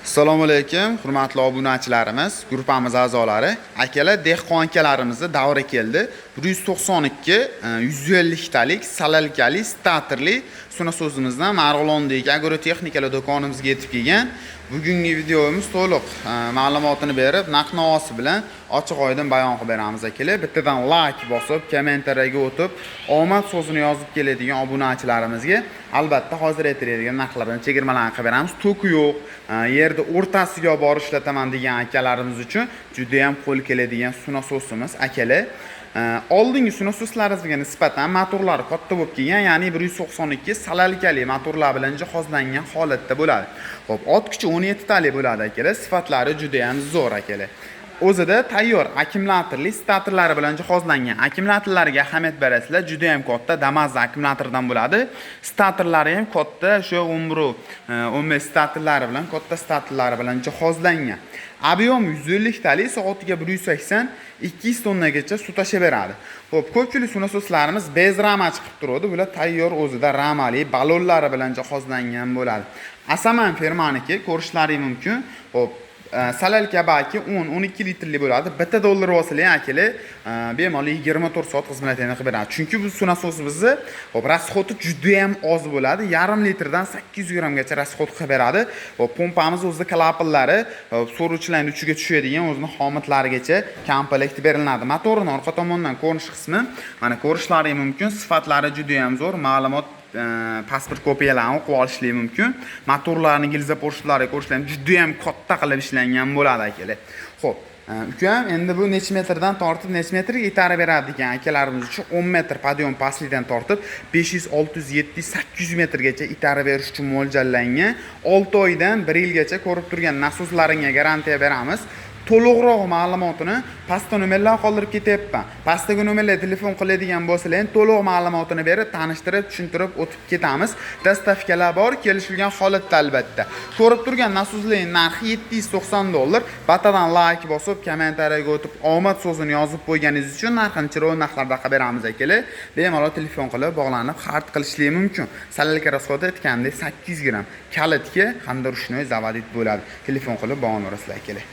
Assalomu alaykum, hurmatli obunachilarimiz, guruhimiz a'zolari. Akalar, dehqon akalarimizni davri keldi. 192 150 talik salalkali statorli suna so'zimizdan Marg'ilondagi agrotexnikali do'konimizga yetib kelgan. Bugungi videomiz to'liq ma'lumotini berib, narx-navosi bilan ochiq oydin bayon qilib beramiz akalar. Bittadan like bosib, kommentariyaga o'tib, omad so'zini yozib keladigan obunachilarimizga albatta hozir aytiladigan narxlardan chegirmalarni qilib beramiz. To'ki yo'q, yerda o'rtasiga borib ishlataman degan akalarimiz uchun juda ham qo'l keladigan suna so'zimiz akalar. Oldingi suna so'zlarimizga nisbatan motorlari katta bo'lib kelgan, ya'ni 192 salalkali motorlar bilan jihozlangan holatda bo'ladi. Xo'p, ot kuchi 17 talik bo'ladi akalar. Sifatlari juda ham zo'r akalar. O'zida tayyor akkumulyatorli statorlari bilan jihozlangan. Akkumulyatorlarga ahamiyat berasizlar, juda ham katta Damas akkumulyatordan bo'ladi. Statorlari ham katta, o'sha 15 statorlari bilan, katta statorlari bilan jihozlangan. Ob'yom 150 talik, soatiga 180 200 tonnagacha suv tashib beradi. Xo'p, ko'pchilik suna so'zlarimiz bez rama chiqib turadi. Bular tayyor o'zida ramali balonlari bilan jihozlangan bo'ladi. Asaman firmaniki ko'rishlaringiz mumkin. Xo'p, salalka baki 10-12 litrli bo'ladi. Bitta dollar vosiling akalar, bemalol 24 soat xizmatini qilib beradi. Chunki bu suna so'zimizni, xo'p, rasxoti juda ham oz bo'ladi. Yarim litrdan 800 grammgacha rasxot qilib beradi. Xo'p, pompamiz o'zida klapillari, so'ruvchilarning uchiga tushadigan o'zining xomitlarigacha komplekt beriladi. Motorning orqa tomonidan ko'rinish qismi, mana ko'rishlaringiz mumkin. Sifatlari juda ham zo'r, ma'lumot pasport kopiyalarini o'qib olishlik mumkin. Motorlarning gilza po'rstlari ko'rishlar juda ham katta qilib ishlangan bo'ladi akalar. Xo'p, ukam endi bu necha metrdan tortib necha metrga itarib beradi degan akalarimiz uchun 10 metr podyon pastlikdan tortib 500, 600, 700, 800 metrgacha itarib berish uchun mo'ljallangan. 6 oydan 1 yilgacha ko'rib turgan nasoslarga garantiya beramiz. To'liqroq ma'lumotini pastda nomerlar qoldirib ketyapman. Pastdagi nomerlarga telefon qiladigan bo'lsangiz, to'liq ma'lumotini berib, tanishtirib, tushuntirib o'tib ketamiz. Dastavkalar bor, kelishilgan holatda albatta. Ko'rib turgan nasoslarning narxi $790. Batadan like bosib, kommentariyaga o'tib, omad so'zini yozib qo'yganingiz uchun narxini chiroyli narxlarda qilib beramiz akalar. Bemalol telefon qilib bog'lanib, xarid qilishingiz mumkin. Salalka rasxoti aytgandek 800 gram. Kalitga hamda rushnoy zavodit bo'ladi. Telefon qilib bog'lanasizlar akalar.